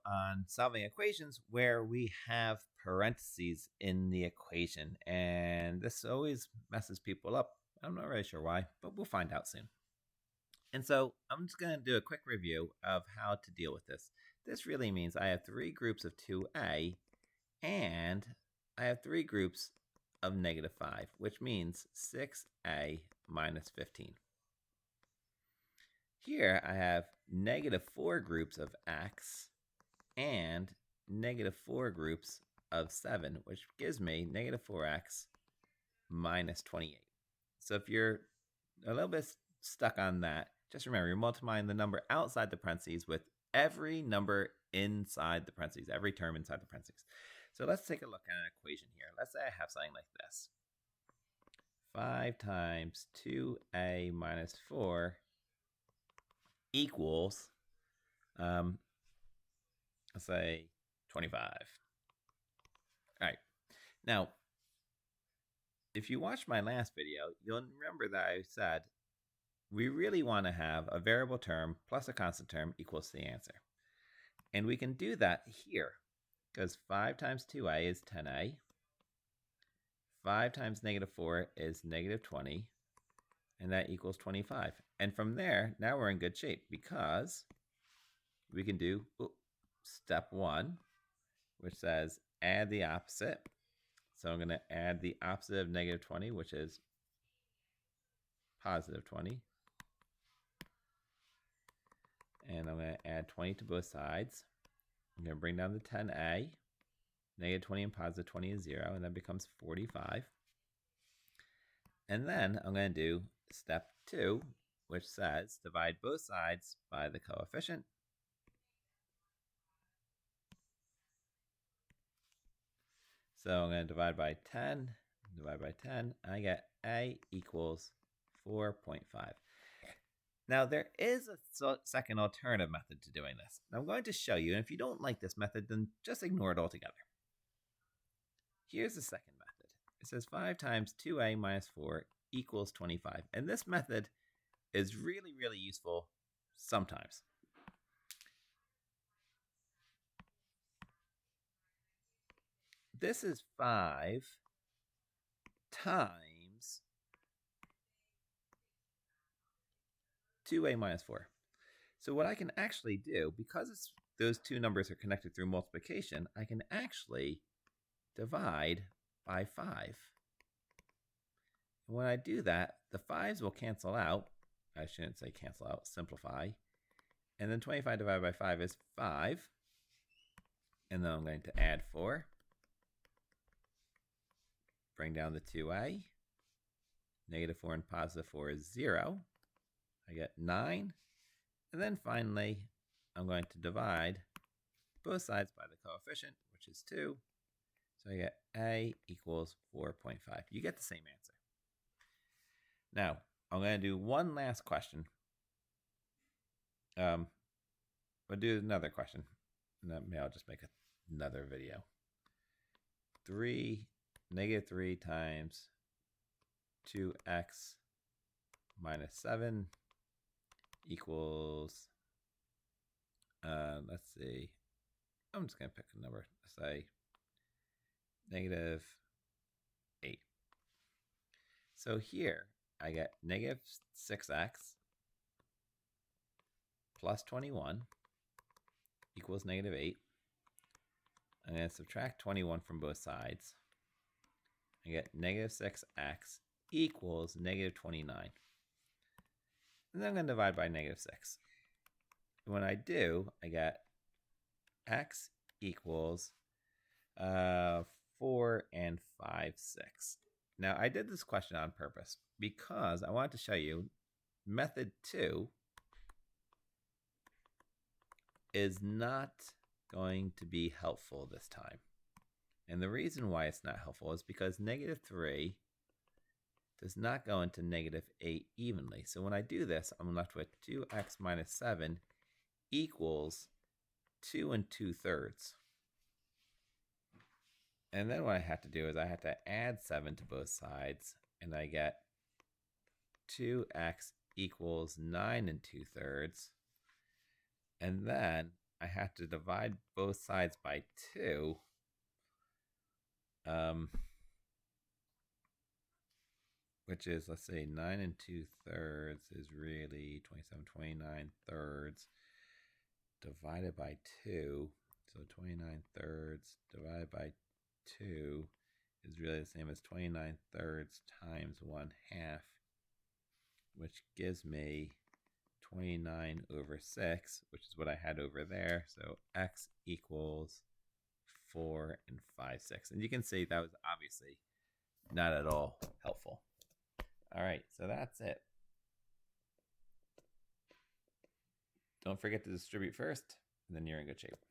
on solving equations where we have parentheses in the equation, and this always messes people up. I'm not really sure why, but we'll find out soon. And so I'm just going to do a quick review of how to deal with this. This really means I have three groups of 2a, and I have three groups of -5, which means 6a minus 15. Here I have -4 groups of x and -4 groups of 7, which gives me -4x minus 28. So if you're a little bit stuck on that, just remember you're multiplying the number outside the parentheses with every number inside the parentheses, every term inside the parentheses. So let's take a look at an equation here. Let's say I have something like this. 5 times 2a minus 4 equals, let's say 25. All right. Now, if you watched my last video, you'll remember that I said we really want to have a variable term plus a constant term equals the answer. And we can do that here because 5 times 2a is 10a. 5 times -4 is -20. And that equals 25. And from there, now we're in good shape because we can do step 1, which says add the opposite. So I'm going to add the opposite of -20, which is positive 20. And I'm going to add 20 to both sides. I'm going to bring down the 10a. -20 and positive 20 is 0, and that becomes 45. And then I'm going to do step 2, which says divide both sides by the coefficient. So I'm going to divide by 10, I get a equals 4.5. Now there is a second alternative method to doing this. I'm going to show you, and if you don't like this method, then just ignore it altogether. Here's the second method. It says 5 times 2a minus 4 equals 25. And this method is really, really useful sometimes. This is 5 times 2a minus 4. So what I can actually do, because those two numbers are connected through multiplication, I can actually divide by 5. And when I do that, the 5s will cancel out. I shouldn't say cancel out, simplify. And then 25 divided by 5 is 5. And then I'm going to add 4. Bring down the 2a. -4 and positive 4 is 0. I get 9. And then finally, I'm going to divide both sides by the coefficient, which is 2. So I get a equals 4.5. You get the same answer. Now, I'm going to do one last question. We'll do another question. Maybe I'll just make another video. -3 times 2x minus 7 equals, let's see. I'm just going to pick a number. Let's say -8. So here I get -6x plus 21 equals -8. I'm going to subtract 21 from both sides. I get -6x equals -29. And then I'm going to divide by -6. And when I do, I get x equals 4 and 5/6. Now, I did this question on purpose because I wanted to show you method 2 is not going to be helpful this time. And the reason why it's not helpful is because -3 does not go into -8 evenly. So when I do this, I'm left with 2x minus 7 equals 2 2/3. And then what I have to do is I have to add 7 to both sides, and I get 2x equals 9 2/3. And then I had to divide both sides by 2. Which is, let's say, 9 2/3 is really 27, 29 thirds divided by 2. So 29 thirds divided by 2 is really the same as 29 thirds times 1/2, which gives me 29 over 6, which is what I had over there. So x equals 4 5/6. And you can see that was obviously not at all helpful. All right, so that's it. Don't forget to distribute first, and then you're in good shape.